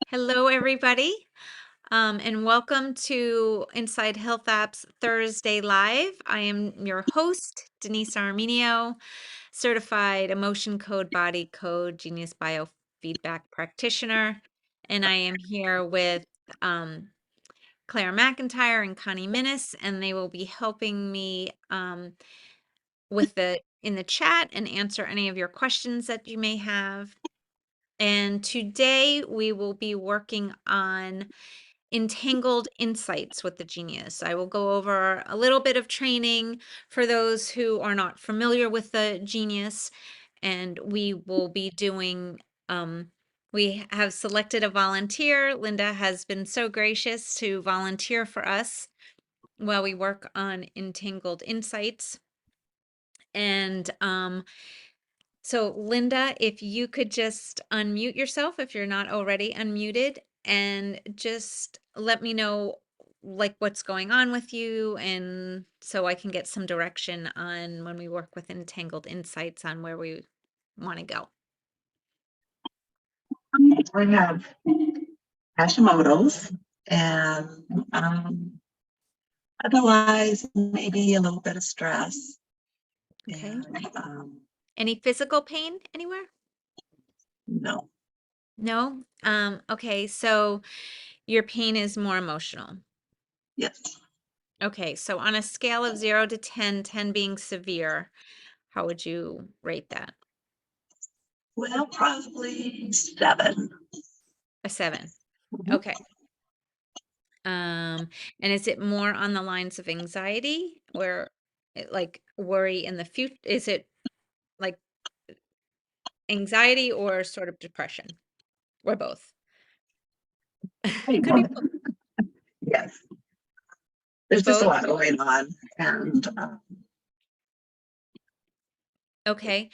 Hello, everybody, and welcome to Inside Health App's Thursday Live. I am your host, Denise Armenio, certified emotion code, body code, genius biofeedback practitioner. And I am here with um, Claire McIntyre and Connie Minnis, and they will be helping me with in the chat and answer any of your questions that you may have. And today we will be working on Entangled Insights with the Genius. I will go over a little bit of training for those who are not familiar with the Genius, and we will be doing, we have selected a volunteer. Linda has been so gracious to volunteer for us while we work on Entangled Insights. And so Linda, if you could just unmute yourself if you're not already unmuted and just let me know like what's going on with you and so I can get some direction on when we work with Entangled Insights on where we want to go. I have Hashimoto's and otherwise maybe a little bit of stress. Okay. And, Any physical pain anywhere? no. No? Okay, so your pain is more emotional. Yes. Okay, so on a scale of 0 to 10, 10 being severe, how would you rate that? Well, probably 7. A 7. Mhm. Okay. And is it more on the lines of anxiety or like worry in the future? Is it like anxiety or sort of depression or both? Could be both. Yes. There's just a Both. lot going on. And Okay.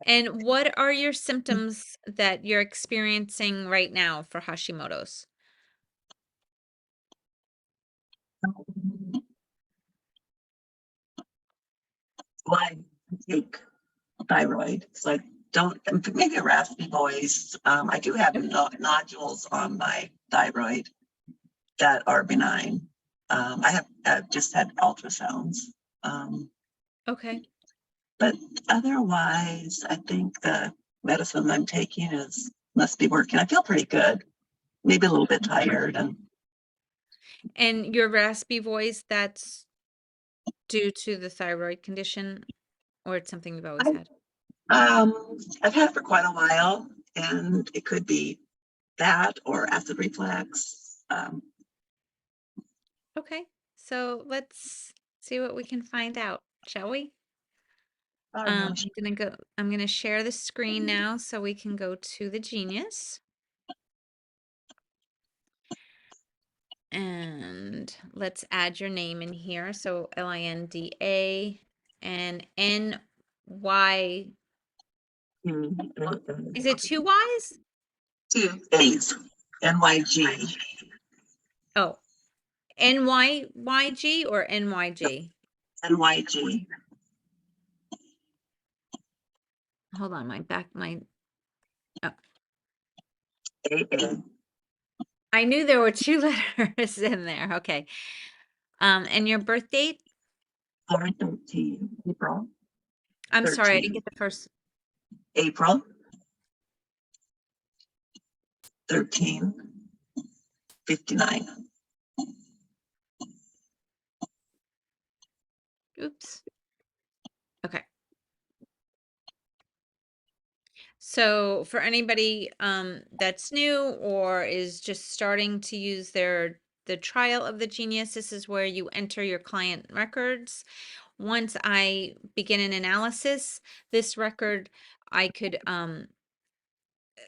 And what are your symptoms that you're experiencing right now for Hashimoto's? well, I take thyroid. So I don't, maybe a raspy voice. I do have nodules on my thyroid that are benign. I've just had ultrasounds. Okay. But otherwise, I think the medicine I'm taking must be working. I feel pretty good, maybe a little bit tired. And your raspy voice, that's due to the thyroid condition or it's something you've always I, had? I've had it for quite a while, and it could be that or acid reflux. Okay. So let's see what we can find out, shall we? Oh, gosh. I'm gonna share the screen now so we can go to the Genius. And let's add your name in here. So Linda and NY. Is it 2 Ys? 2 A's, NYG, Oh, NYYG or NYG? NYG. Hold on, oh, AA. I knew there were 2 letters in there. Okay. And your birth date? 4/13, April I'm sorry, I didn't 13. get the first. April 1359. Oops. Okay. So for anybody that's new or is just starting to use the trial of the Genius, this is where you enter your client records. Once I begin an analysis, this record I could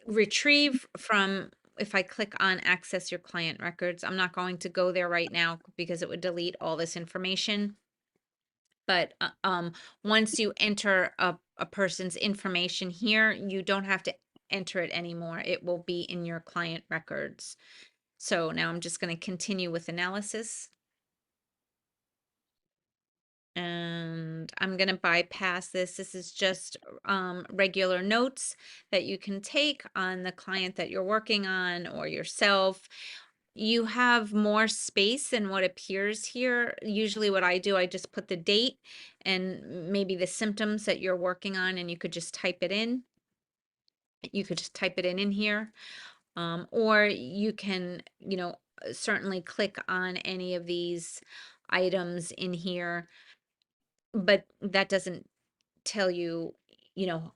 retrieve from if I click on access your client records. I'm not going to go there right now because it would delete all this information. But once you enter a person's information here, you don't have to enter it anymore. It will be in your client records. So now I'm just going to continue with analysis. And I'm going to bypass this. This is just regular notes that you can take on the client that you're working on or yourself. You have more space than what appears here. Usually what I do, I just put the date and maybe the symptoms that you're working on, and you could just type it in. You could just type it in here. Or you can, certainly click on any of these items in here, but that doesn't tell you,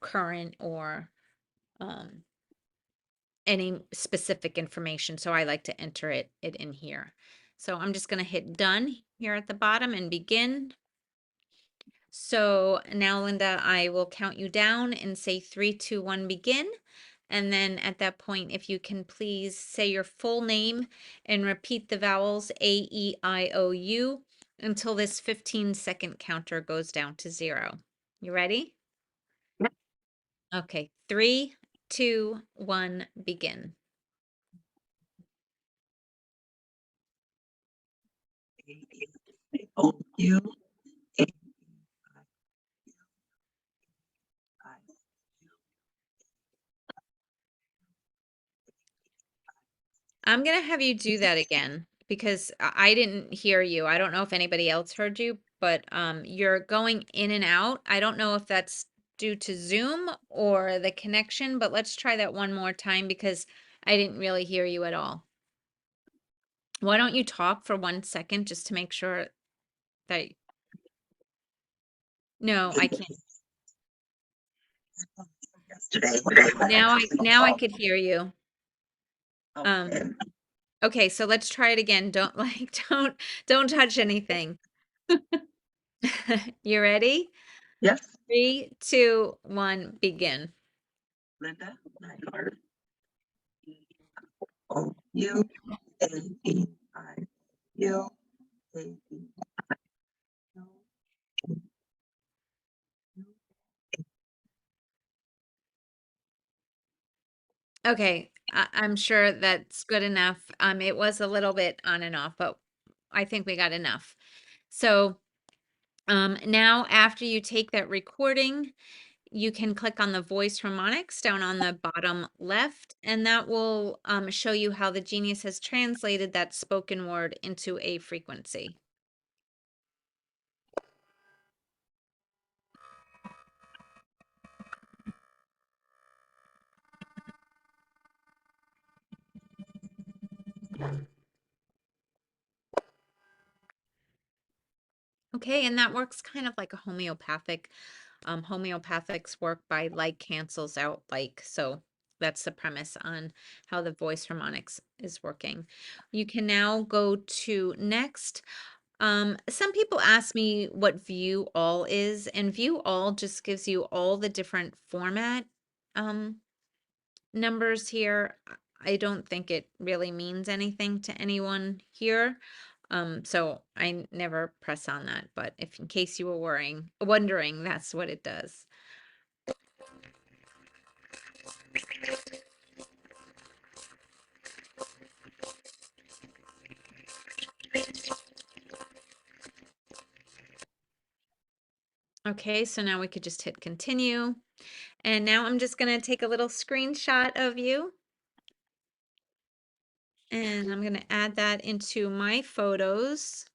current or um, any specific information. So I like to enter it in here. So I'm just going to hit done here at the bottom and begin. So now, Linda, I will count you down and say 3, 2, 1, begin. And then at that point, if you can please say your full name and repeat the vowels A, E, I, O, U until this 15-second counter goes down to 0. You ready? Yep. Okay, 3, 2, 1, begin. O-U, I'm gonna have you do that again because I didn't hear you. I don't know if anybody else heard you, but you're going in and out. I don't know if that's due to Zoom or the connection, but let's try that one more time because I didn't really hear you at all. Why don't you talk for 1 second just to make sure that, no, I can't. yesterday. Now I could hear you. Okay. Okay, so let's try it again. Don't don't touch anything. You ready? Yes, 3, 2, 1, begin. Linda Nygaard. O-U, A-E-I-U, A-E-I-U. Okay, I'm sure that's good enough. It was a little bit on and off, but I think we got enough. So, now after you take that recording, you can click on the voice harmonics down on the bottom left, and that will show you how the genius has translated that spoken word into a frequency. Okay, and that works kind of like a homeopathic. Homeopathics work by like cancels out like, so that's the premise on how the voice harmonics is working. You can now go to next. Some people ask me what view all is, and view all just gives you all the different format um, numbers here. I don't think it really means anything to anyone here. So I never press on that, but if in case you were wondering, that's what it does. Okay, so now we could just hit continue. And now I'm just gonna take a little screenshot of you. And I'm gonna add that into my photos.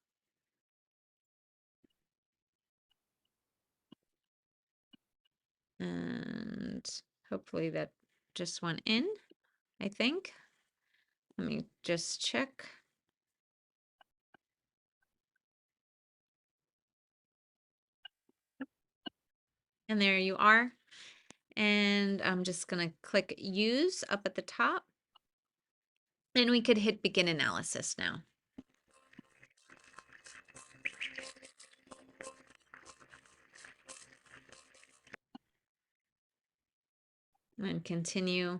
And hopefully that just went in, I think. Let me just check. And there you are. And I'm just gonna click use up at the top. And we could hit begin analysis now. And continue.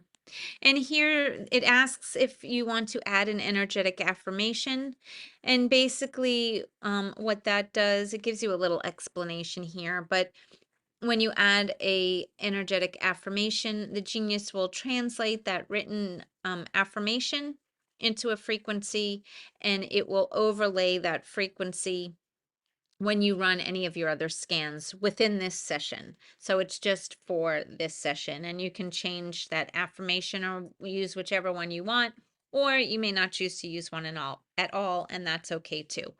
And here it asks if you want to add an energetic affirmation. And basically, what that does, it gives you a little explanation here. But when you add a energetic affirmation, the genius will translate that written affirmation into a frequency, and it will overlay that frequency when you run any of your other scans within this session. So it's just for this session, and you can change that affirmation or use whichever one you want, or you may not choose to use one at all, and that's okay too.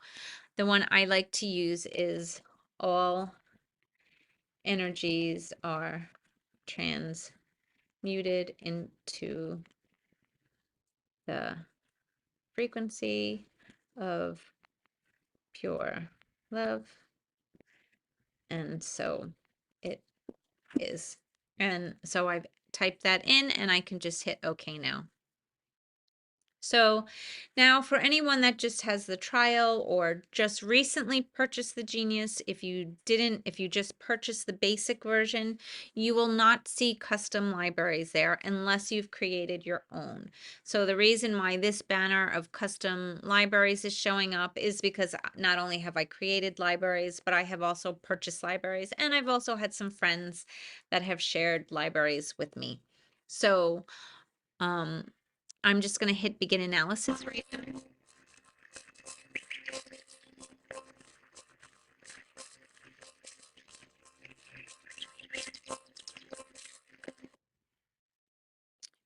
The one I like to use is all energies are transmuted into the frequency of pure love. And so it is. And so I've typed that in and I can just hit OK now. So now for anyone that just has the trial or just recently purchased the Genius, if you just purchased the basic version, you will not see custom libraries there unless you've created your own. So the reason why this banner of custom libraries is showing up is because not only have I created libraries, but I have also purchased libraries, and I've also had some friends that have shared libraries with me. So I'm just going to hit begin analysis right now.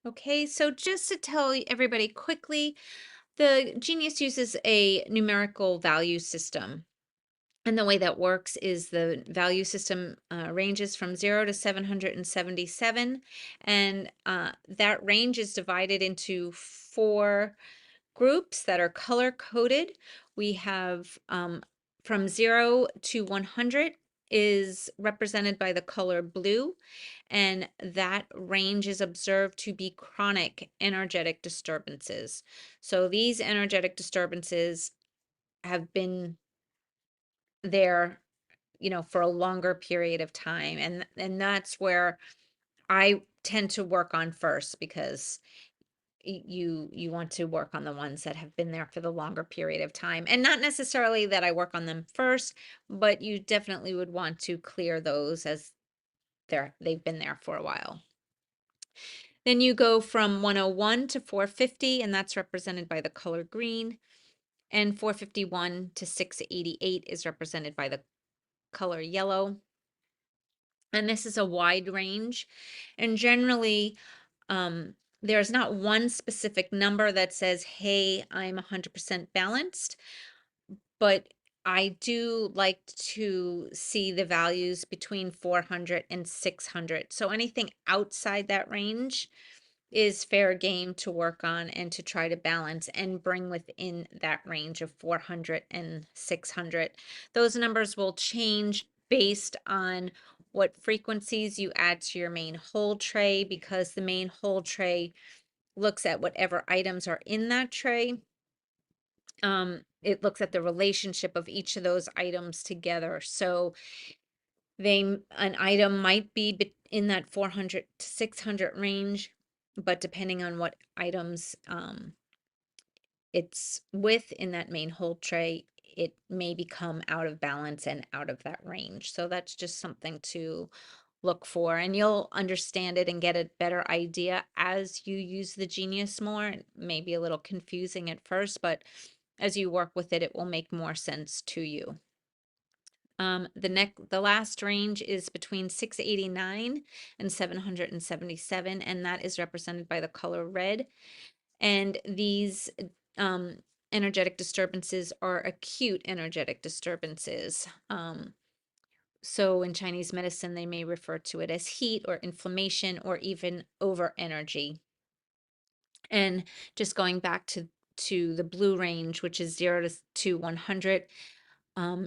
Okay, so just to tell everybody quickly, the Genius uses a numerical value system. And the way that works is the value system ranges from 0 to 777. And that range is divided into 4 groups that are color coded. We have from 0 to 100 is represented by the color blue, and that range is observed to be chronic energetic disturbances. So these energetic disturbances have been there, for a longer period of time, and that's where I tend to work on first, because you want to work on the ones that have been there for the longer period of time, and not necessarily that I work on them first, but you definitely would want to clear those as they've been there for a while. Then you go from 101 to 450, and that's represented by the color green, and 451 to 688 is represented by the color yellow. And this is a wide range, and generally there's not one specific number that says, hey, I'm 100% balanced, but I do like to see the values between 400 and 600. So anything outside that range is fair game to work on and to try to balance and bring within that range of 400 and 600. Those numbers will change based on what frequencies you add to your main whole tray, because the main whole tray looks at whatever items are in that tray. It looks at the relationship of each of those items together. So an item might be in that 400 to 600 range, but depending on what items it's with in that main whole tray, it may become out of balance and out of that range. So that's just something to look for, and you'll understand it and get a better idea as you use the Genius more. It may be a little confusing at first, but as you work with it, it will make more sense to you. The last range is between 689 and 777, and that is represented by the color red. And these energetic disturbances are acute energetic disturbances. So in Chinese medicine, they may refer to it as heat or inflammation or even over energy. And just going back to the blue range, which is 0 to 100,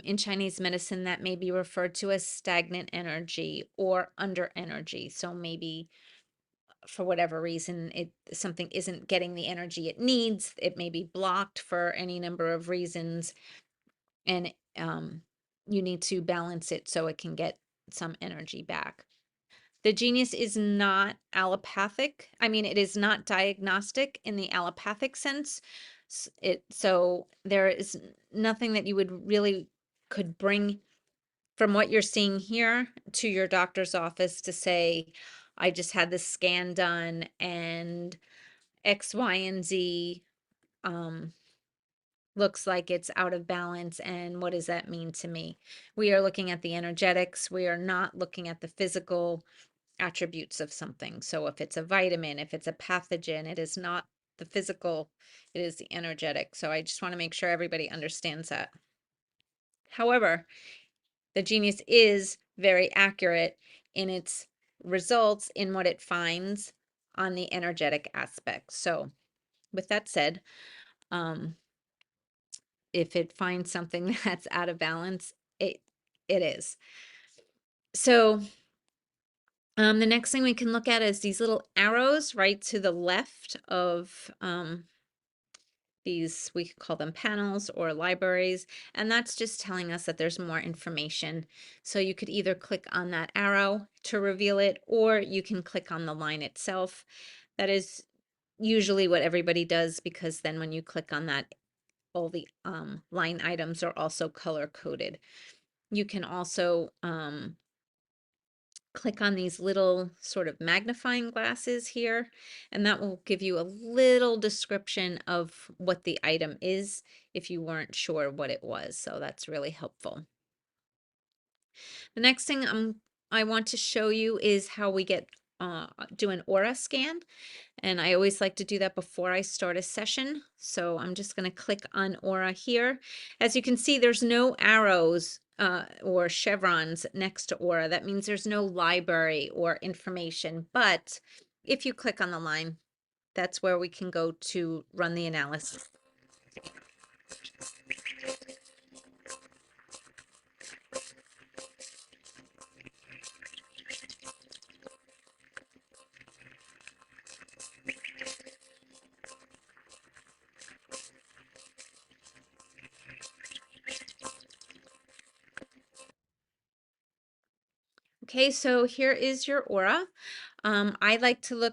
in Chinese medicine, that may be referred to as stagnant energy or under energy. So maybe for whatever reason, something isn't getting the energy it needs. It may be blocked for any number of reasons, and you need to balance it so it can get some energy back. The Genius is not allopathic. I mean, it is not diagnostic in the allopathic sense. So there is nothing that you would really could bring from what you're seeing here to your doctor's office to say, I just had this scan done and X, Y, and Z looks like it's out of balance, and what does that mean to me? We are looking at the energetics. We are not looking at the physical attributes of something. So if it's a vitamin, if it's a pathogen, it is not the physical, it is the energetic. So I just want to make sure everybody understands that. However, the Genius is very accurate in its results in what it finds on the energetic aspect. So with that said, um, if it finds something that's out of balance, it is. So the next thing we can look at is these little arrows right to the left of these, we could call them panels or libraries, and that's just telling us that there's more information. So you could either click on that arrow to reveal it, or you can click on the line itself. That is usually what everybody does, because then when you click on that, all the line items are also color coded. You can also click on these little sort of magnifying glasses here, and that will give you a little description of what the item is if you weren't sure what it was. So that's really helpful. The next thing I want to show you is how we do an aura scan. And I always like to do that before I start a session. So I'm just going to click on aura here. As you can see, there's no arrows or chevrons next to aura. That means there's no library or information. But if you click on the line, that's where we can go to run the analysis. Okay, so here is your aura. I like to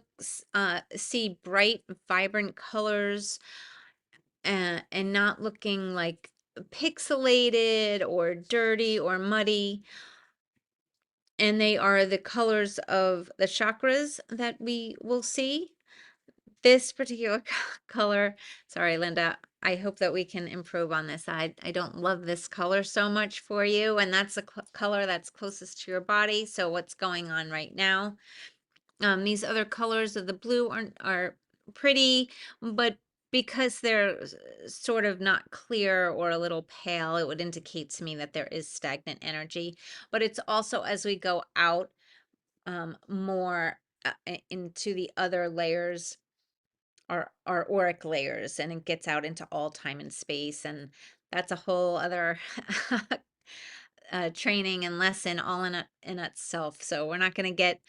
see bright, vibrant colors, and not looking like pixelated or dirty or muddy. And they are the colors of the chakras that we will see. This particular color, sorry, Linda, I hope that we can improve on this. I don't love this color so much for you, and that's the color that's closest to your body. So what's going on right now? These other colors of the blue are pretty, but because they're sort of not clear or a little pale, it would indicate to me that there is stagnant energy. But it's also as we go out more into the other layers, our auric layers, and it gets out into all time and space, and that's a whole other training and lesson all in itself. So we're not going to get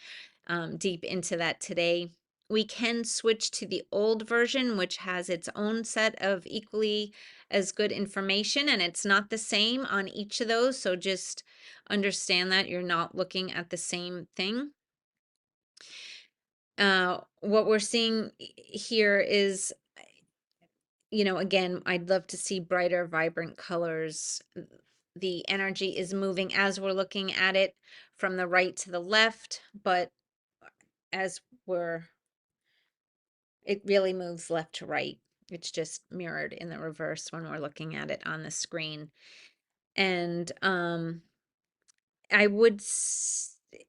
deep into that today. We can switch to the old version, which has its own set of equally as good information, and it's not the same on each of those. So just understand that you're not looking at the same thing. What we're seeing here is, again, I'd love to see brighter, vibrant colors. The energy is moving as we're looking at it from the right to the left, but as it really moves left to right. It's just mirrored in the reverse when we're looking at it on the screen. And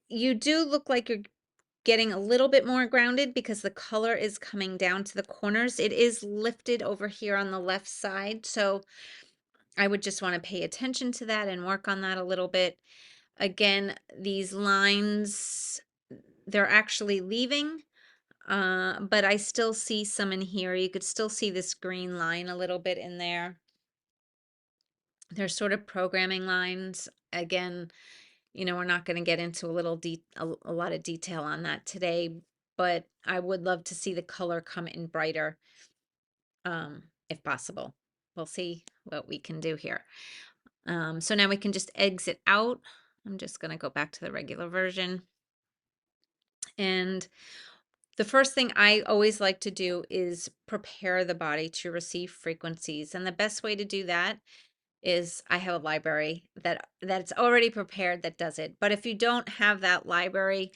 you do look like you're getting a little bit more grounded because the color is coming down to the corners. It is lifted over here on the left side. So I would just want to pay attention to that and work on that a little bit. Again, these lines, they're actually leaving, but I still see some in here. You could still see this green line a little bit in there. They're sort of programming lines. Again, we're not going to get into a lot of detail on that today, but I would love to see the color come in brighter, if possible. We'll see what we can do here. So now we can just exit out. I'm just going to go back to the regular version. And the first thing I always like to do is prepare the body to receive frequencies. And the best way to do that is I have a library that's already prepared that does it. But if you don't have that library,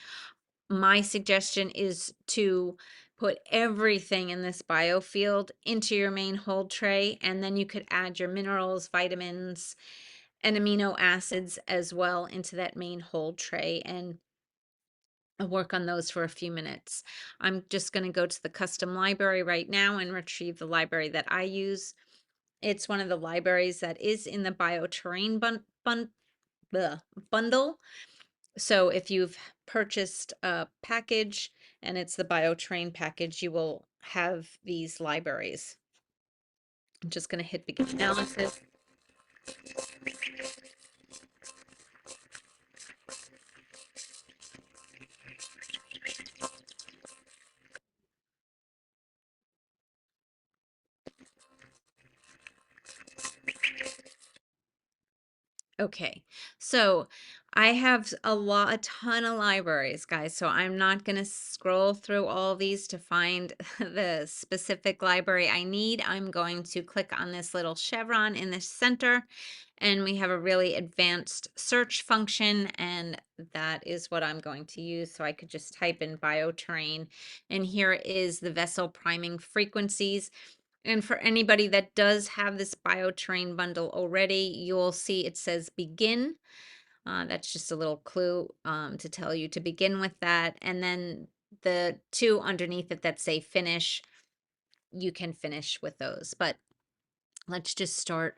my suggestion is to put everything in this biofield into your main hold tray, and then you could add your minerals, vitamins, and amino acids as well into that main hold tray and work on those for a few minutes. I'm just going to go to the custom library right now and retrieve the library that I use. It's one of the libraries that is in the bioterrain bundle. So if you've purchased a package and it's the bioterrain package, you will have these libraries. I'm just going to hit begin analysis. Okay, so I have a ton of libraries, guys. So I'm not going to scroll through all these to find the specific library I need. I'm going to click on this little chevron in the center, and we have a really advanced search function, and that is what I'm going to use. So I could just type in bioterrain, and here is the vessel priming frequencies. And for anybody that does have this bioterrain bundle already, you'll see it says begin. That's just a little clue to tell you to begin with that. And then the two underneath it that say finish, you can finish with those. But let's just start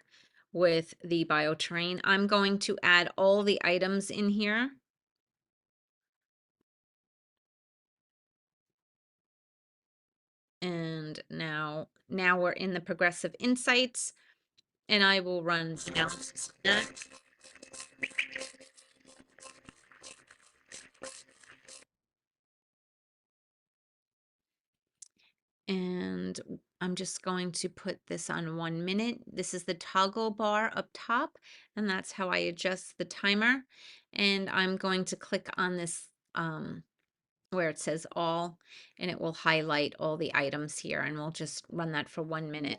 with the bioterrain. I'm going to add all the items in here. And now we're in the progressive insights, and I will run analysis on that. And I'm just going to put this on 1 minute. This is the toggle bar up top, and that's how I adjust the timer. And I'm going to click on this where it says all, and it will highlight all the items here, and we'll just run that for 1 minute.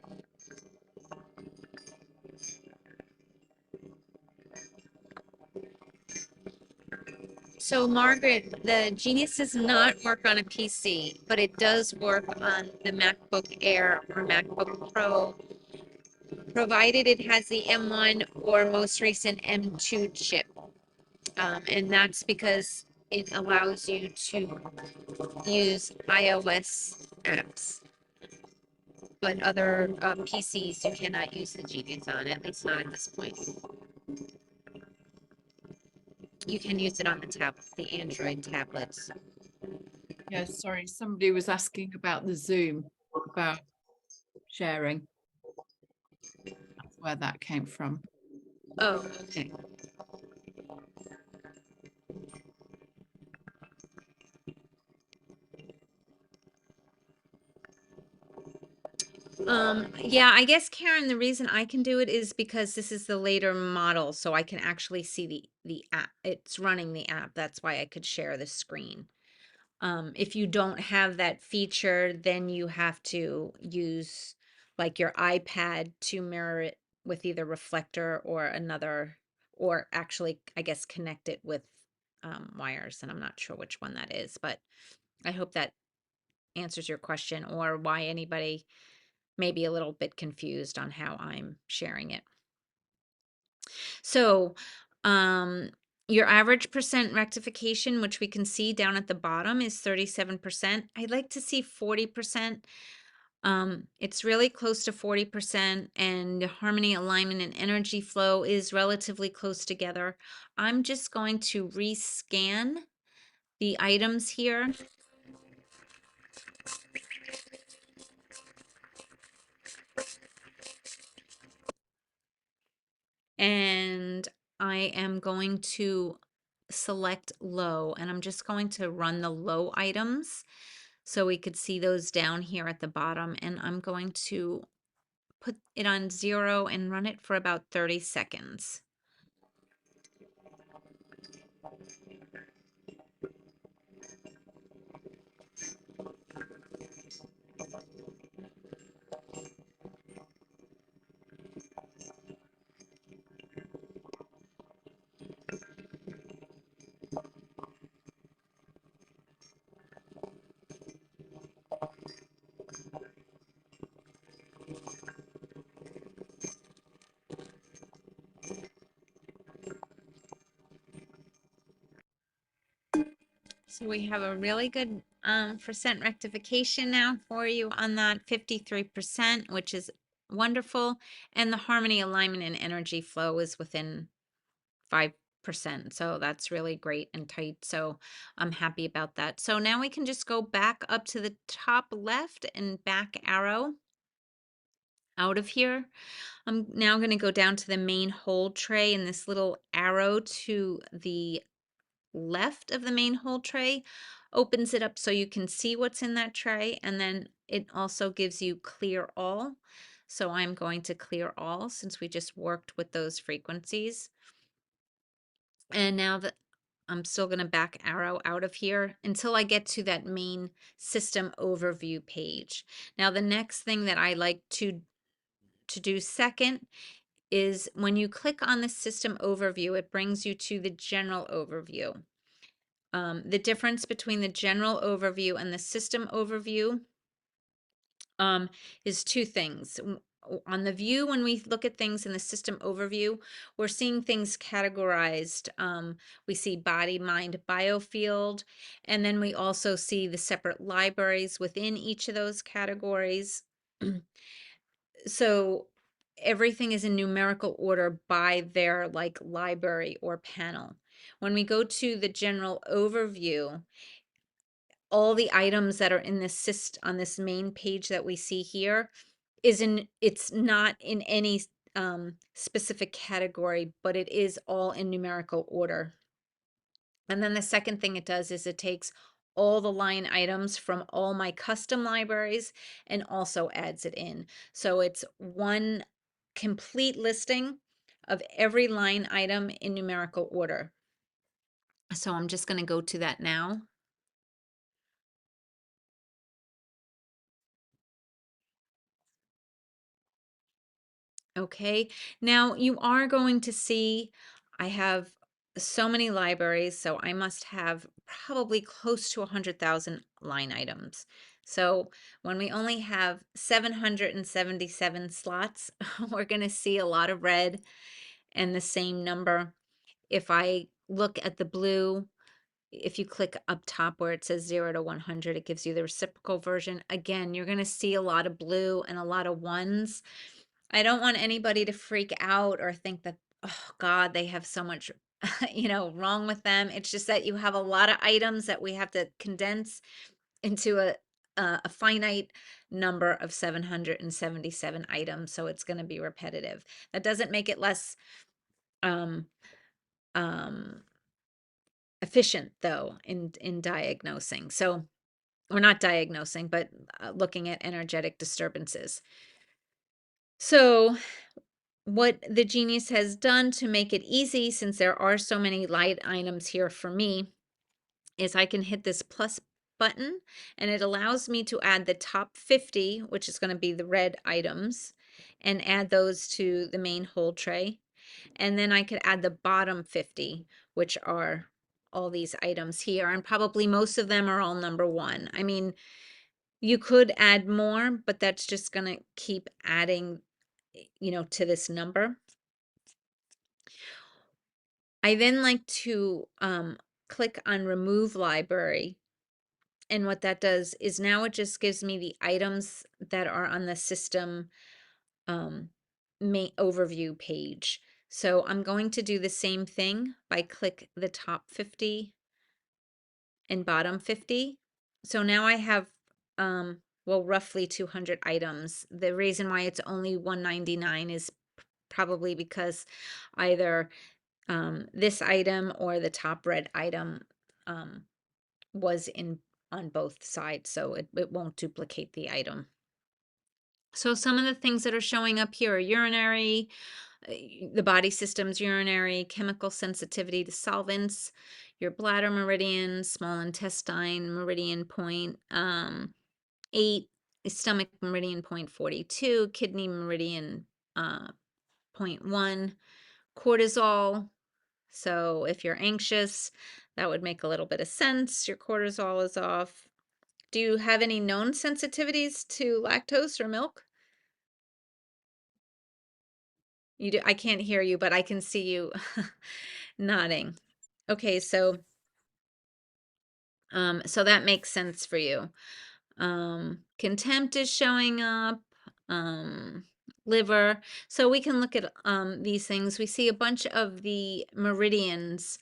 So Margaret, the Genius does not work on a PC, but it does work on the MacBook Air or MacBook Pro, provided it has the M1 or most recent M2 chip. And that's because it allows you to use iOS apps. But other PCs, you cannot use the Genius on, at least not at this point. You can use it on the tablets, the Android tablets. Yeah, sorry, somebody was asking about the Zoom, about sharing. That's where that came from. Oh, okay. Yeah, I guess Karen, the reason I can do it is because this is the later model, so I can actually see the app. It's running the app. That's why I could share the screen. If you don't have that feature, then you have to use like your iPad to mirror it with either Reflector or another, or actually, I guess, connect it with wires. And I'm not sure which one that is, but I hope that answers your question or why anybody may be a little bit confused on how I'm sharing it. So, your average percent rectification, which we can see down at the bottom, is 37%. I'd like to see 40%. It's really close to 40%, and harmony, alignment, and energy flow is relatively close together. I'm just going to rescan the items here. And I am going to select low, and I'm just going to run the low items so we could see those down here at the bottom. And I'm going to put it on 0 and run it for about 30 seconds. So we have a really good percent rectification now for you on that 53%, which is wonderful. And the harmony, alignment, and energy flow is within 5%. So that's really great and tight. So I'm happy about that. So now we can just go back up to the top left and back arrow out of here. I'm now going to go down to the main hold tray, and this little arrow to the left of the main hold tray opens it up so you can see what's in that tray, and then it also gives you clear all. So I'm going to clear all since we just worked with those frequencies. And now that I'm still going to back arrow out of here until I get to that main system overview page. Now the next thing that I like to do second is when you click on the system overview, it brings you to the general overview. The difference between the general overview and the system overview is two things. On the view, when we look at things in the system overview, we're seeing things categorized. We see body, mind, biofield, and then we also see the separate libraries within each of those categories. So everything is in numerical order by their like library or panel. When we go to the general overview, all the items that are in this on this main page that we see here it's not in any specific category, but it is all in numerical order. And then the second thing it does is it takes all the line items from all my custom libraries and also adds it in. So it's one complete listing of every line item in numerical order. So I'm just going to go to that now. Okay, now you are going to see I have so many libraries, so I must have probably close to 100,000 line items. So when we only have 777 slots, we're going to see a lot of red and the same number. If I look at the blue, if you click up top where it says 0 to 100, it gives you the reciprocal version. Again, you're going to see a lot of blue and a lot of ones. I don't want anybody to freak out or think that, oh God, they have so much, wrong with them. It's just that you have a lot of items that we have to condense into a finite number of 777 items. So it's going to be repetitive. That doesn't make it less um, um, efficient though in diagnosing. So we're not diagnosing, but looking at energetic disturbances. So what the Genius has done to make it easy, since there are so many light items here for me, is I can hit this plus button and it allows me to add the top 50, which is going to be the red items, and add those to the main hold tray. And then I could add the bottom 50, which are all these items here. And probably most of them are all number one. I mean, you could add more, but that's just going to keep adding, to this number. I then like to click on remove library. And what that does is now it just gives me the items that are on the system main overview page. So I'm going to do the same thing by click the top 50 and bottom 50. So now I have, well, roughly 200 items. The reason why it's only 199 is probably because either this item or the top red item was in on both sides, so it won't duplicate the item. So some of the things that are showing up here are urinary, the body system's urinary, chemical sensitivity to solvents, your bladder meridian, small intestine meridian point 8, stomach meridian point 42, kidney meridian point 1, cortisol. So if you're anxious, that would make a little bit of sense. Your cortisol is off. Do you have any known sensitivities to lactose or milk? You do. I can't hear you, but I can see you nodding. Okay, so So that makes sense for you. Contempt is showing up, liver. So we can look at these things. We see a bunch of the meridians,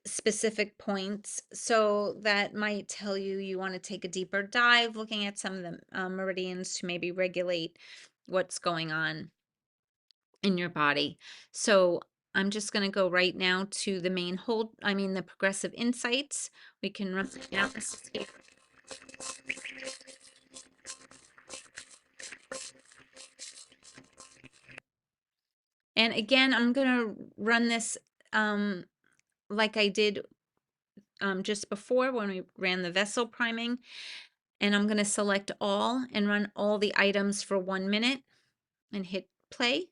specific points. So that might tell you you want to take a deeper dive looking at some of the meridians to maybe regulate what's going on in your body. So I'm just going to go right now to the main hold, I mean, the progressive insights. We can run the analysis here. And again, I'm going to run this like I did just before when we ran the vessel priming. And I'm going to select all and run all the items for 1 minute and hit play.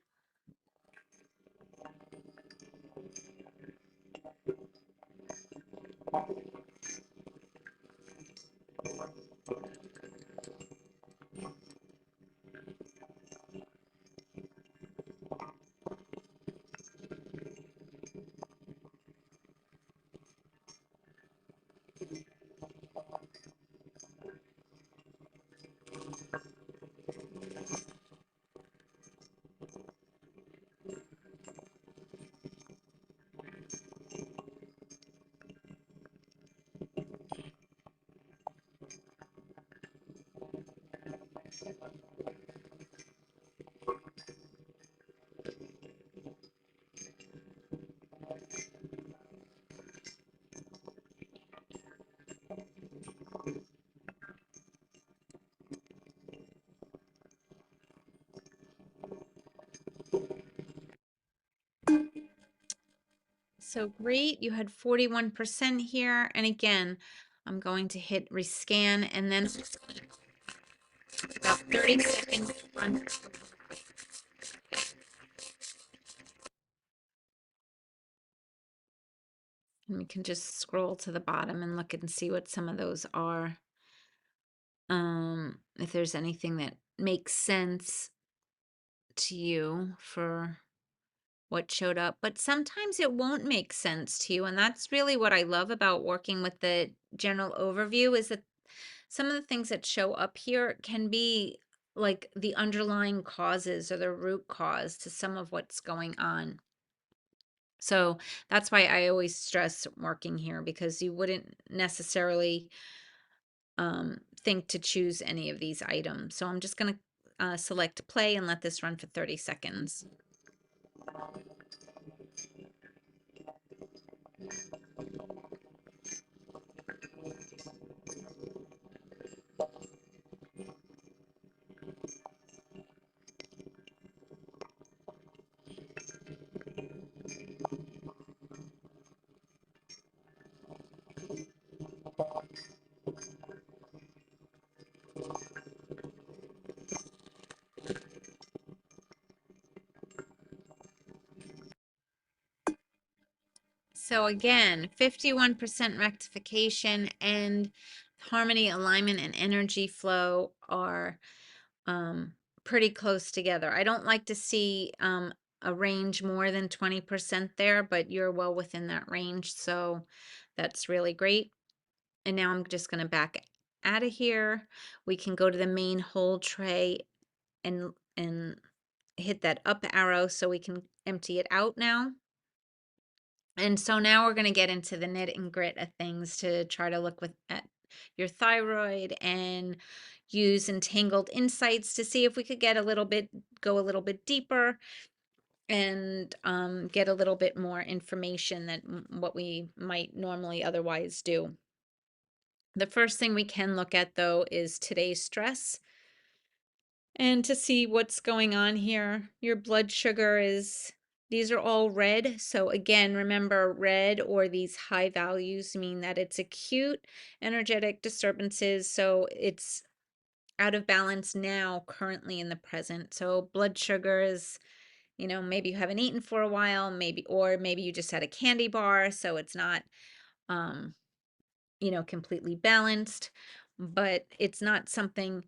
So great, you had 41% here. And again, I'm going to hit rescan and then about 30 seconds run. And we can just scroll to the bottom and look and see what some of those are. If there's anything that makes sense to you for what showed up, but sometimes it won't make sense to you. And that's really what I love about working with the general overview is that some of the things that show up here can be like the underlying causes or the root cause to some of what's going on. So that's why I always stress working here because you wouldn't necessarily think to choose any of these items. So I'm just going to select play and let this run for 30 seconds. So again, 51% rectification and harmony, alignment, and energy flow are pretty close together. I don't like to see a range more than 20% there, but you're well within that range. So that's really great. And now I'm just going to back out of here. We can go to the main hold tray and hit that up arrow so we can empty it out now. And so now we're going to get into the nit and grit of things to try to look at your thyroid and use entangled insights to see if we could go a little bit deeper and get a little bit more information than what we might normally otherwise do. The first thing we can look at though is today's stress. And to see what's going on here, your blood sugar these are all red. So again, remember red or these high values mean that it's acute energetic disturbances. So it's out of balance now, currently in the present. So blood sugar is, maybe you haven't eaten for a while, or maybe you just had a candy bar. So it's not, completely balanced, but it's not something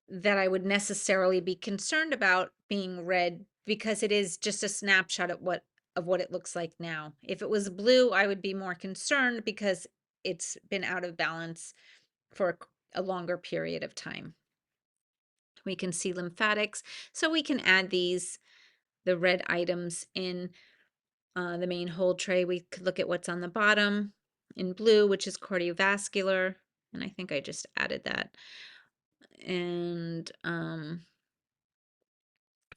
that I would necessarily be concerned about being red because it is just a snapshot of what it looks like now. If it was blue, I would be more concerned because it's been out of balance for a longer period of time. We can see lymphatics, so we can add the red items in the main hold tray. We could look at what's on the bottom in blue, which is cardiovascular, and I think I just added that. And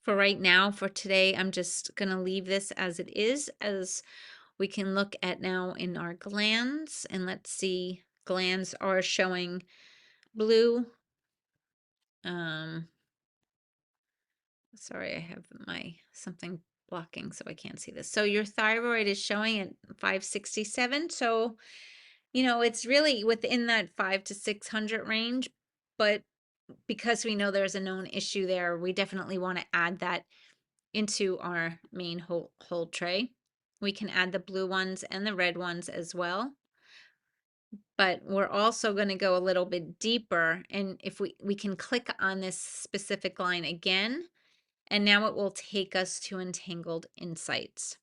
for right now, for today, I'm just going to leave this as it is, as we can look at now in our glands. And let's see, glands are showing blue. Sorry, I have my something blocking, so I can't see this. So your thyroid is showing at 567. So, it's really within that 5 to 600 range, but because we know there's a known issue there, we definitely want to add that into our main hold tray. We can add the blue ones and the red ones as well. But we're also going to go a little bit deeper, and if we can click on this specific line again, and now it will take us to Entangled Insights.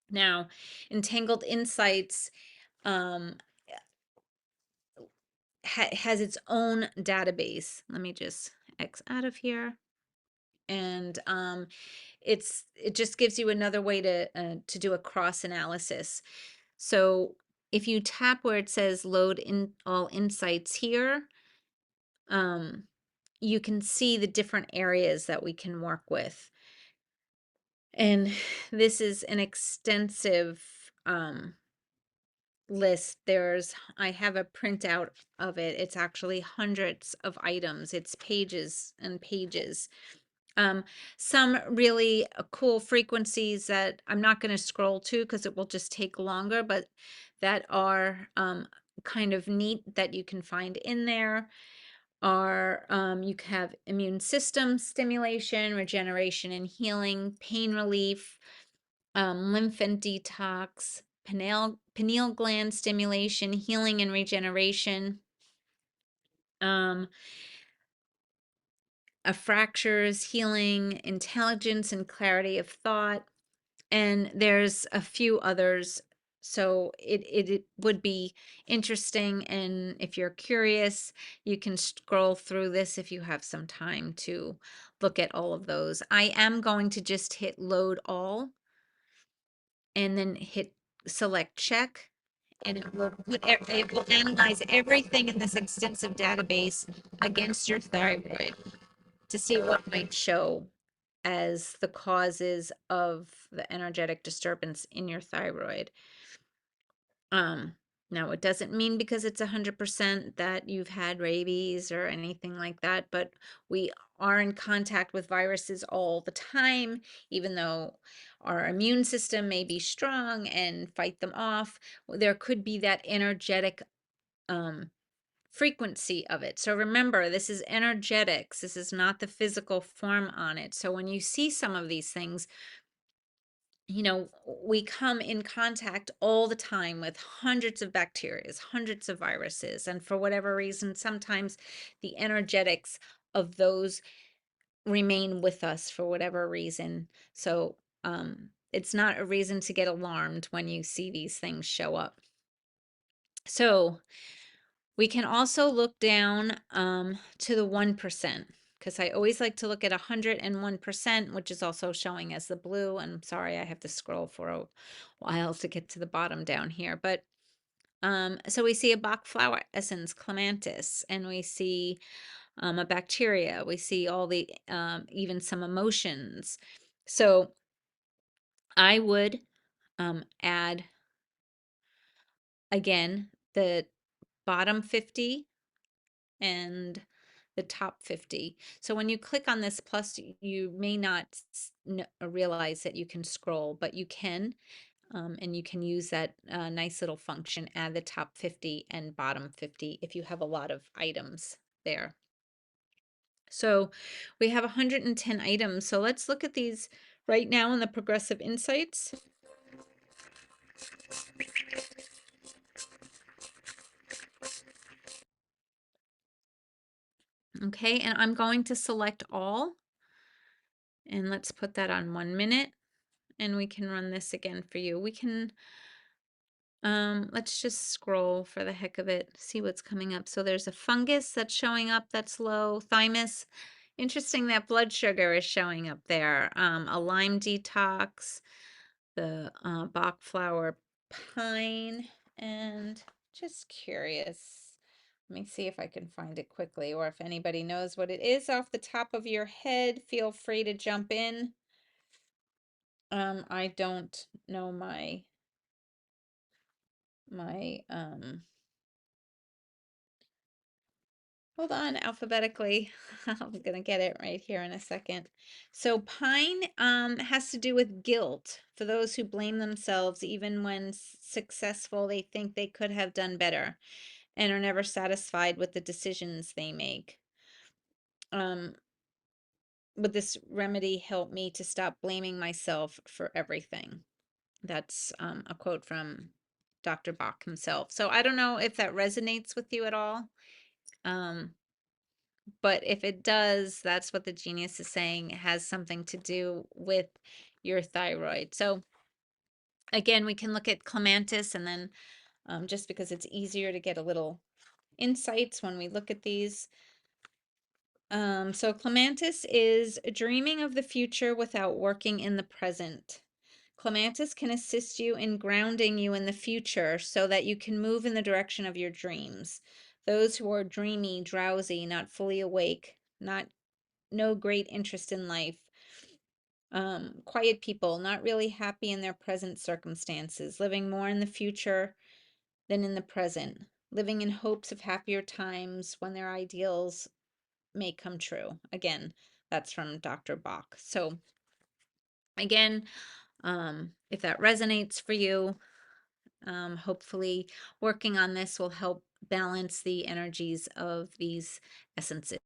Now, Entangled Insights has its own database. Let me just X out of here. And it just gives you another way to do a cross analysis. So if you tap where it says load in all insights here, you can see the different areas that we can work with. And this is an extensive list. I have a printout of it. It's actually hundreds of items. It's pages and pages. Some really cool frequencies that I'm not going to scroll to because it will just take longer, but that are kind of neat that you can find in there are you can have immune system stimulation, regeneration and healing, pain relief, lymph and detox, pineal gland stimulation, healing and regeneration, fractures, healing, intelligence and clarity of thought, and there's a few others. So it would be interesting, and if you're curious, you can scroll through this if you have some time to look at all of those. I am going to just hit load all and then hit select check, and it will analyze everything in this extensive database against your thyroid to see what might show as the causes of the energetic disturbance in your thyroid. Now it doesn't mean because it's 100% that you've had rabies or anything like that, but we are in contact with viruses all the time, even though our immune system may be strong and fight them off. There could be that energetic frequency of it. So remember, this is energetics. This is not the physical form on it. So when you see some of these things, we come in contact all the time with hundreds of bacteria, hundreds of viruses, and for whatever reason, sometimes the energetics of those remain with us for whatever reason. So it's not a reason to get alarmed when you see these things show up. So we can also look down to the 1%, because I always like to look at 101%, which is also showing as the blue. And I'm sorry, I have to scroll for a while to get to the bottom down here. But so we see a Bach flower essence, clematis, and we see a bacteria. We see all the, even some emotions. So I would add, again, the bottom 50 and the top 50. So when you click on this plus, you may not realize that you can scroll, but you can, and you can use that nice little function, add the top 50 and bottom 50 if you have a lot of items there. So we have 110 items. So let's look at these right now in the Progressive Insights. Okay, and I'm going to select all, and let's put that on 1 minute, and we can run this again for you. We can Let's just scroll for the heck of it, see what's coming up. So there's a fungus that's showing up that's low, thymus. Interesting that blood sugar is showing up there. A Lyme detox, the Bach flower pine, and just curious. Let me see if I can find it quickly, or if anybody knows what it is off the top of your head, feel free to jump in. I don't know my hold on, alphabetically. I'm gonna get it right here in a second. So pine has to do with guilt for those who blame themselves even when successful. They think they could have done better and are never satisfied with the decisions they make. Would this remedy help me to stop blaming myself for everything? That's a quote from Dr. Bach himself. So I don't know if that resonates with you at all. But if it does, that's what the genius is saying. It has something to do with your thyroid. So again, we can look at clematis, and then just because it's easier to get a little insights when we look at these. So clematis is dreaming of the future without working in the present. Clematis can assist you in grounding you in the future so that you can move in the direction of your dreams. Those who are dreamy, drowsy, not fully awake, not no great interest in life, quiet people, not really happy in their present circumstances, living more in the future than in the present, living in hopes of happier times when their ideals may come true. Again, that's from Dr. Bach. So again, if that resonates for you, hopefully working on this will help balance the energies of these essences.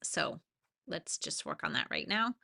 So let's just work on that right now.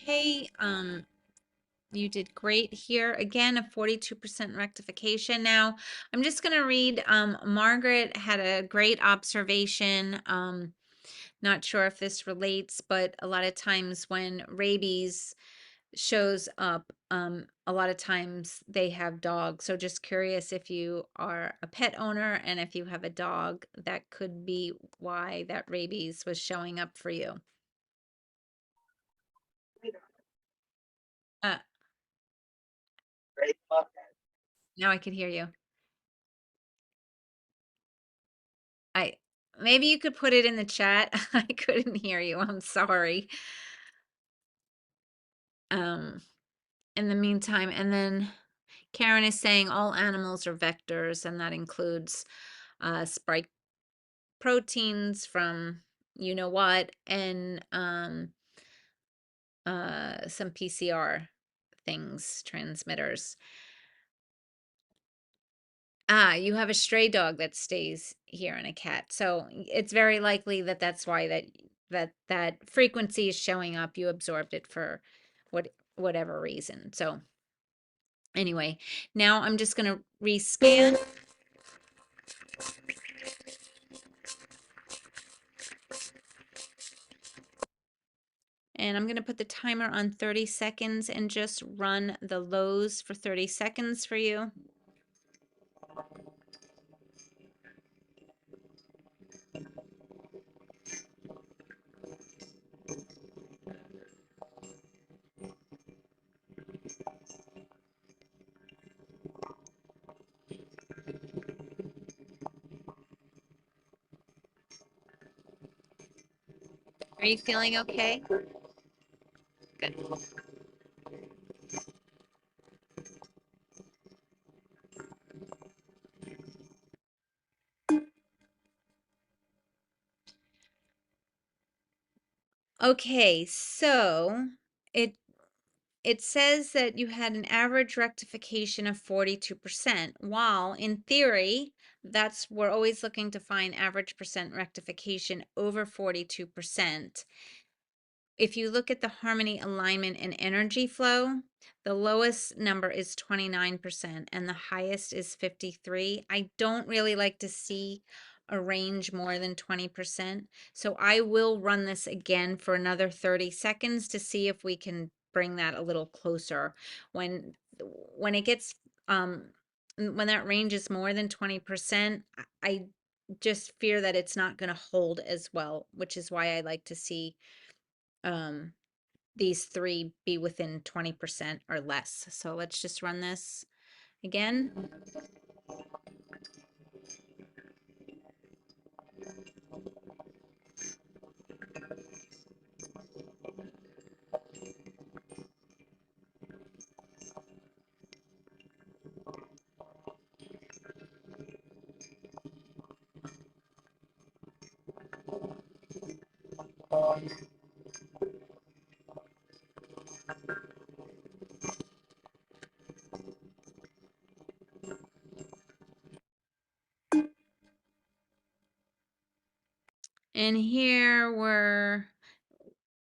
Okay, you did great here. Again, a 42% rectification. Now, I'm just going to read, Margaret had a great observation. Not sure if this relates, but a lot of times when rabies shows up, a lot of times they have dogs. So just curious if you are a pet owner and if you have a dog, that could be why that rabies was showing up for you. Uh, Right? Now I can hear you. I maybe you could put it in the chat. I couldn't hear you. I'm sorry. Um, in the meantime, and then Karen is saying all animals are vectors, and that includes spike proteins from you know what, and some PCR things, transmitters. Ah, you have a stray dog that stays here and a cat. So it's very likely that that's why that frequency is showing up. You absorbed it for whatever reason. So anyway, now I'm just going to rescan. And I'm going to put the timer on 30 seconds and just run the lows for 30 seconds for you. Are you feeling okay? Good. Okay, so it it says that you had an average rectification of 42%, while in theory, we're always looking to find average percent rectification over 42%. If you look at the harmony, alignment, and energy flow, the lowest number is 29% and the highest is 53. I don't really like to see a range more than 20%. So I will run this again for another 30 seconds to see if we can bring that a little closer. When it gets when that range is more than 20%, I just fear that it's not going to hold as well, which is why I like to see um these three be within 20% or less. So let's just run this again. And here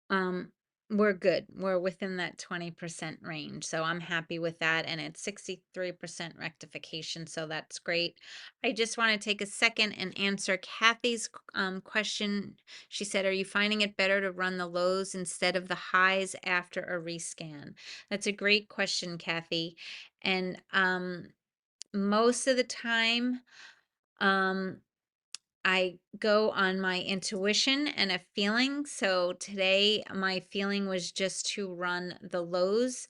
um we're good. We're within that 20% range. So I'm happy with that. And it's 63% rectification. So that's great. I just want to take a second and answer Kathy's question. She said, are you finding it better to run the lows instead of the highs after a rescan? That's a great question, Kathy. And most of the time, um, I go on my intuition and a feeling. So today my feeling was just to run the lows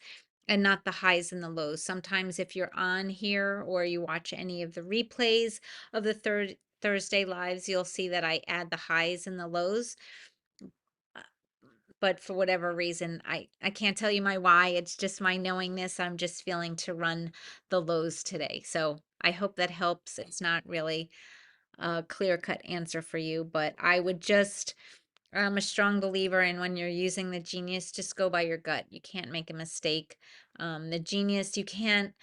and not the highs and the lows. Sometimes if you're on here or you watch any of the replays of the Thursday lives, you'll see that I add the highs and the lows. But for whatever reason, I can't tell you my why. It's just my knowingness. I'm just feeling to run the lows today. So I hope that helps. It's not really a clear-cut answer for you, but I would just, I'm a strong believer in when you're using the Genius, just go by your gut. You can't make a mistake. The Genius, you can't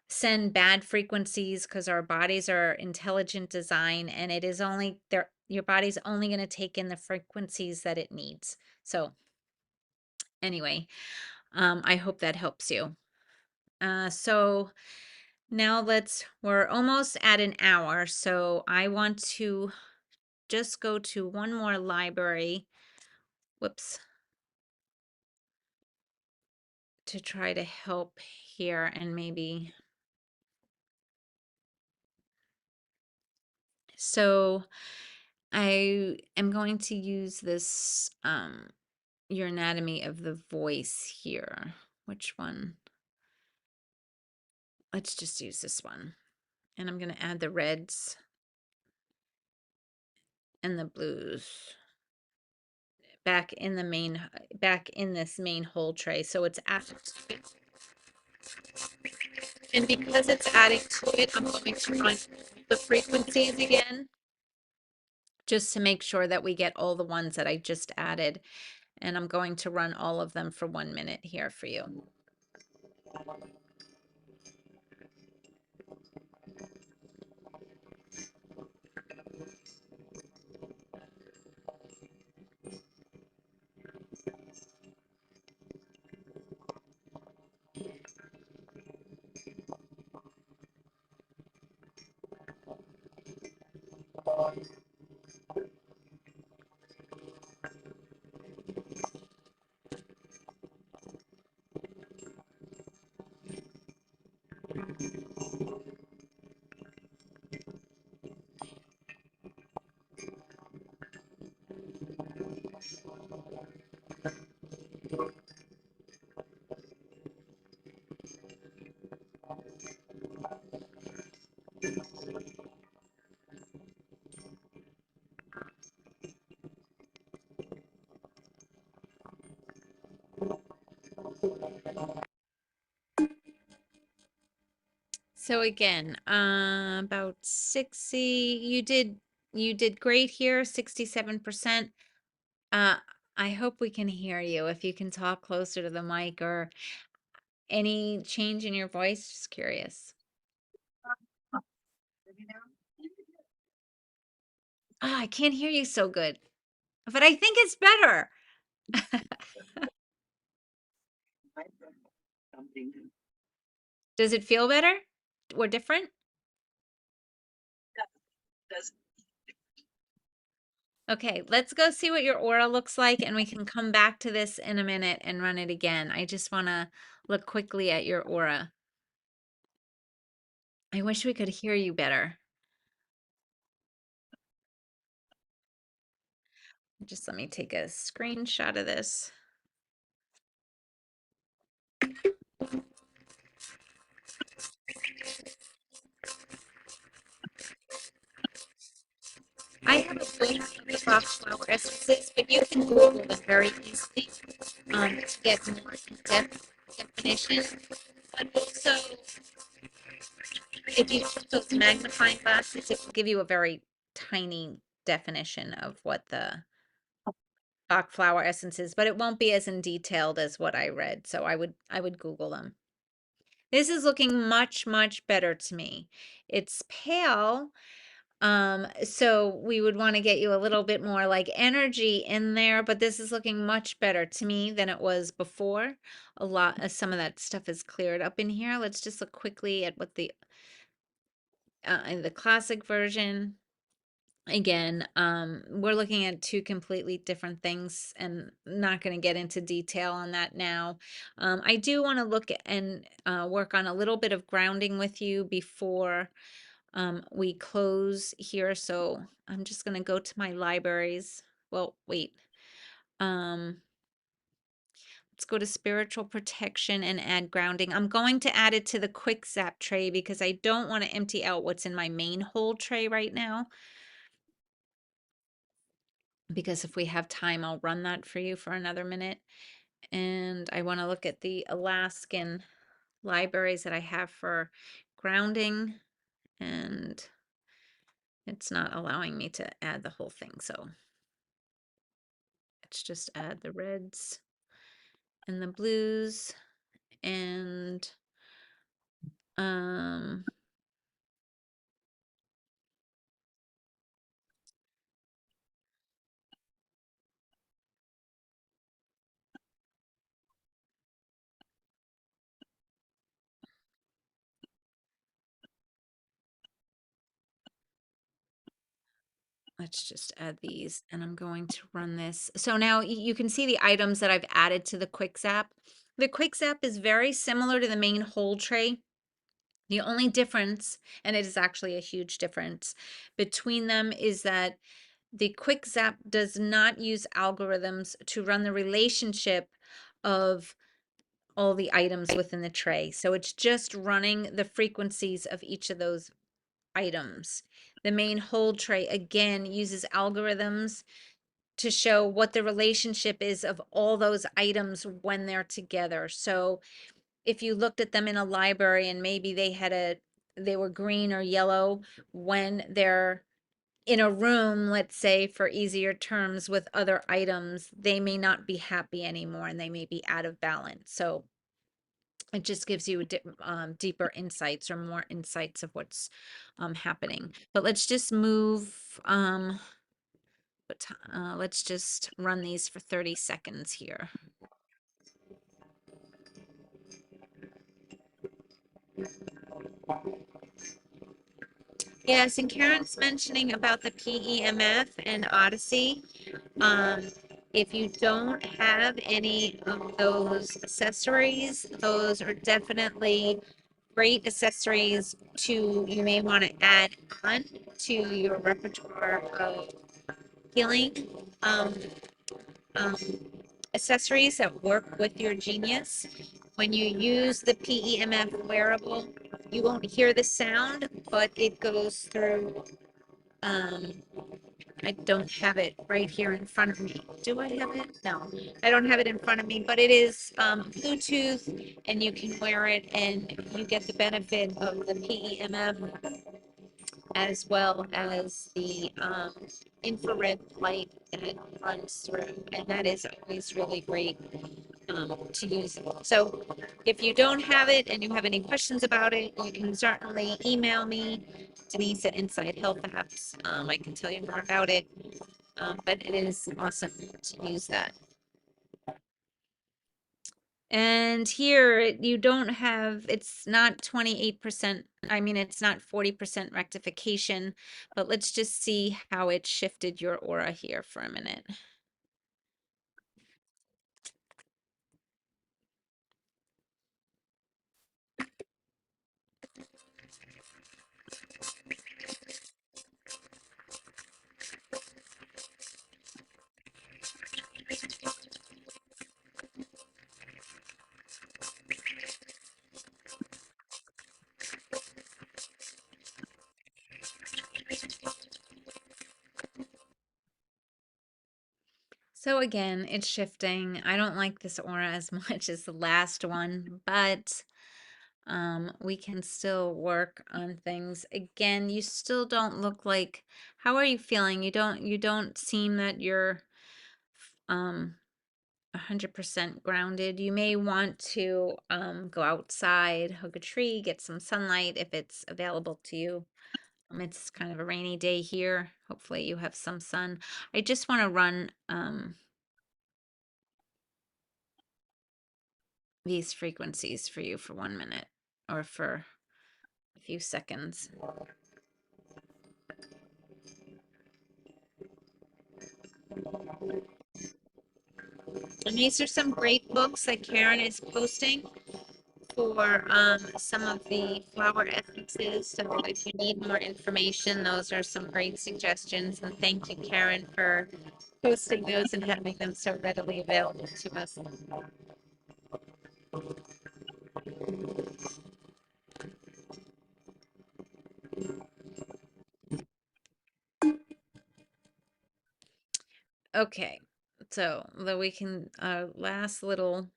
send bad frequencies because our bodies are intelligent design and it is only there, your body's only going to take in the frequencies that it needs. So anyway, I hope that helps you. So now we're almost at an hour, so I want to just go to one more library, whoops, to try to help here and maybe. So I am going to use this, your anatomy of the voice here. Which one? Let's just use this one. And I'm going to add the reds and the blues back in this main whole tray. So it's added to it. And because it's adding to it, I'm going to run the frequencies again, just to make sure that we get all the ones that I just added. And I'm going to run all of them for 1 minute here for you. So again, about 60, you did great here, 67%. I hope we can hear you. If you can talk closer to the mic or any change in your voice, just curious. Oh, I can't hear you so good, but I think it's better. Something Does it feel better or different? does Okay, let's go see what your aura looks like, and we can come back to this in a minute and run it again. I just want to look quickly at your aura. I wish we could hear you better. Just let me take a screenshot of this. I have a link to the flower essences, but you can Google them very easily to get more in-depth definition. But also, if you use those magnifying glasses, it will give you a very tiny definition of what the Bach flower essences, but it won't be as in detailed as what I read. So I would Google them. This is looking much, much better to me. It's pale. So we would want to get you a little bit more like energy in there, but this is looking much better to me than it was before. Some of that stuff is cleared up in here. Let's just look quickly at what in the classic version. Again, we're looking at two completely different things and not going to get into detail on that now. I do want to look and work on a little bit of grounding with you before we close here. So I'm just going to go to my libraries. Well, wait. Let's go to spiritual protection and add grounding. I'm going to add it to the quick zap tray because I don't want to empty out what's in my main hold tray right now. Because if we have time, I'll run that for you for another minute. And I want to look at the Alaskan libraries that I have for grounding, and it's not allowing me to add the whole thing. So let's just add the reds and the blues and let's just add these, and I'm going to run this. So now you can see the items that I've added to the quick zap. The quick zap is very similar to the main hold tray. The only difference, and it is actually a huge difference between them, is that the quick zap does not use algorithms to run the relationship of all the items within the tray. So it's just running the frequencies of each of those items. The main hold tray again uses algorithms to show what the relationship is of all those items when they're together. So if you looked at them in a library and maybe they were green or yellow when they're in a room, let's say for easier terms with other items, they may not be happy anymore and they may be out of balance. So it just gives you deeper insights or more insights of what's happening. But let's just move, let's just run these for 30 seconds here. Yes, and Karen's mentioning about the PEMF and Odyssey. If you don't have any of those accessories, those are definitely great accessories you may want to add on to your repertoire of healing um, um, accessories that work with your genius. When you use the PEMF wearable, you won't hear the sound, but it goes through I don't have it right here in front of me. Do I have it? No, I don't have it in front of me, but it is Bluetooth and you can wear it and you get the benefit of the PEMF as well as the infrared light that runs through. And that is always really great to use. So if you don't have it and you have any questions about it, you can certainly email me, Denise at Inside Health Apps. I can tell you more about it, but it is awesome to use that. And here you don't have, it's not 28%. I mean, it's not 40% rectification, but let's just see how it shifted your aura here for a minute. So again, it's shifting. I don't like this aura as much as the last one, but we can still work on things. Again, you still don't look like, how are you feeling? You don't seem that you're 100% grounded. You may want to go outside, hug a tree, get some sunlight if it's available to you. It's kind of a rainy day here. Hopefully you have some sun. I just want to run these frequencies for you for 1 minute or for a few seconds. And these are some great books that Karen is posting for some of the flower essences. So if you need more information, those are some great suggestions. And thank you, Karen, for posting those and having them so readily available to us. Okay, so the we can last little.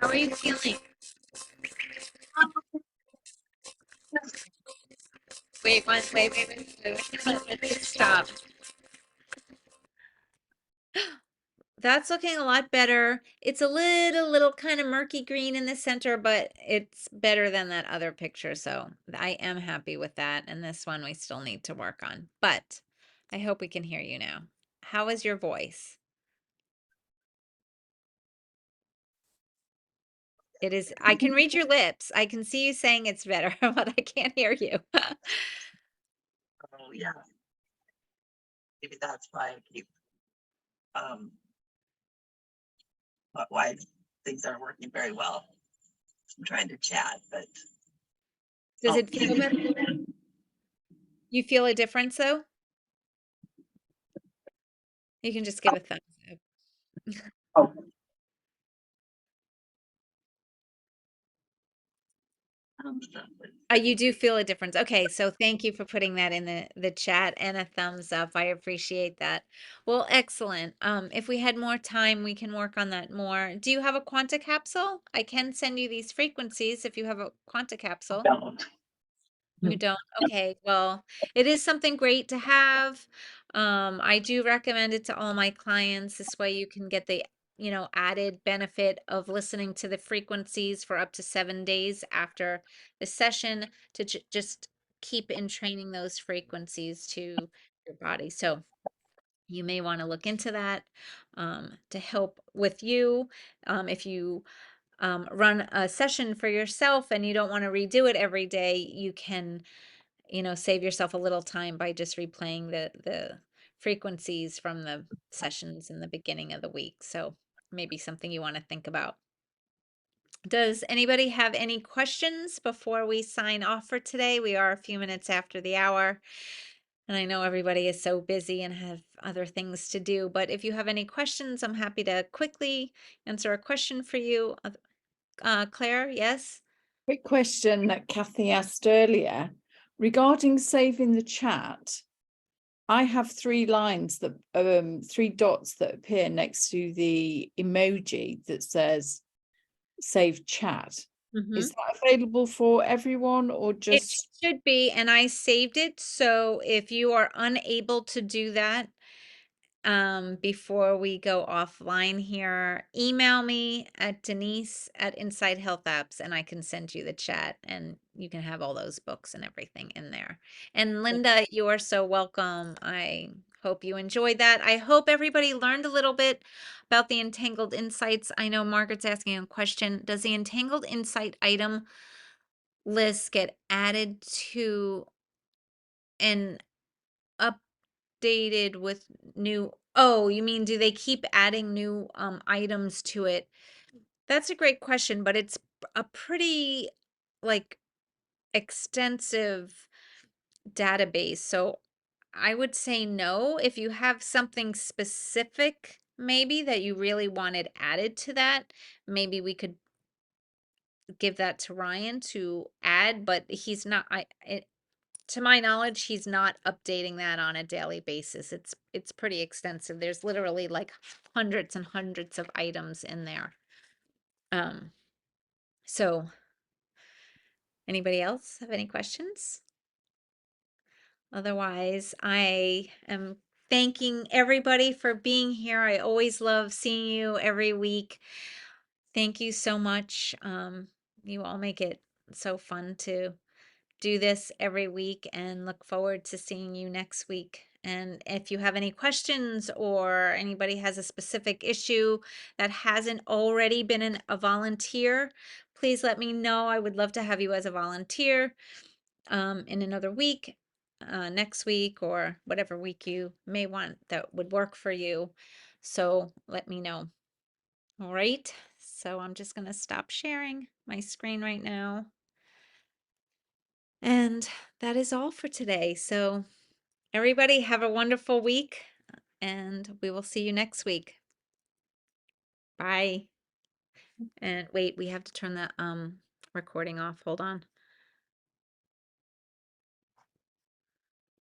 How are you feeling? Wait. Let's stop. That's looking a lot better. It's a little kind of murky green in the center, but it's better than that other picture. So I am happy with that. And this one we still need to work on, but I hope we can hear you now. How is your voice? It is, I can read your lips. I can see you saying it's better, but I can't hear you. Oh, yeah. Maybe that's why I keep, um, why things aren't working very well. I'm trying to chat, but. Does Oh, it feel better? You feel a difference though? You can just give a thumbs up. oh, You do feel a difference. Okay, so thank you for putting that in the chat and a thumbs up. I appreciate that. Well, excellent. If we had more time, we can work on that more. Do you have a quanta capsule? I can send you these frequencies if you have a quanta capsule. don't. You don't? Okay, well, it is something great to have. I do recommend it to all my clients. This way you can get the, added benefit of listening to the frequencies for up to 7 days after the session to just keep entraining those frequencies to your body. So you may want to look into that to help with you. If you run a session for yourself and you don't want to redo it every day, you can save yourself a little time by just replaying the frequencies from the sessions in the beginning of the week. So maybe something you want to think about. Does anybody have any questions before we sign off for today? We are a few minutes after the hour. And I know everybody is so busy and have other things to do, but if you have any questions, I'm happy to quickly answer a question for you. Claire, yes? Quick question that Kathy asked earlier regarding saving the chat. I have 3 lines that 3 dots that appear next to the emoji that says save chat. Mhm. Is that available for everyone or It just should be, and I saved it, so if you are unable to do that, before we go offline here, email me at Denise at Inside Health Apps, and I can send you the chat, and you can have all those books and everything in there. And Linda, you are so welcome. I hope you enjoyed that. I hope everybody learned a little bit about the Entangled Insights. I know Margaret's asking a question. Does the Entangled Insight item list get added to an updated with new, oh, you mean do they keep adding new items to it? That's a great question, but it's a pretty like extensive database. So I would say no. If you have something specific maybe that you really wanted added to that, maybe we could give that to Ryan to add, but he's not, to my knowledge, he's not updating that on a daily basis. It's pretty extensive. There's literally like hundreds and hundreds of items in there. Um, so anybody else have any questions? Otherwise, I am thanking everybody for being here. I always love seeing you every week. Thank you so much. You all make it so fun to do this every week and look forward to seeing you next week. And if you have any questions or anybody has a specific issue that hasn't already been a volunteer, please let me know. I would love to have you as a volunteer in another week, next week, or whatever week you may want that would work for you. So let me know. All right. So I'm just going to stop sharing my screen right now. And that is all for today. So everybody have a wonderful week and we will see you next week. Bye. And wait, we have to turn the recording off. Hold on.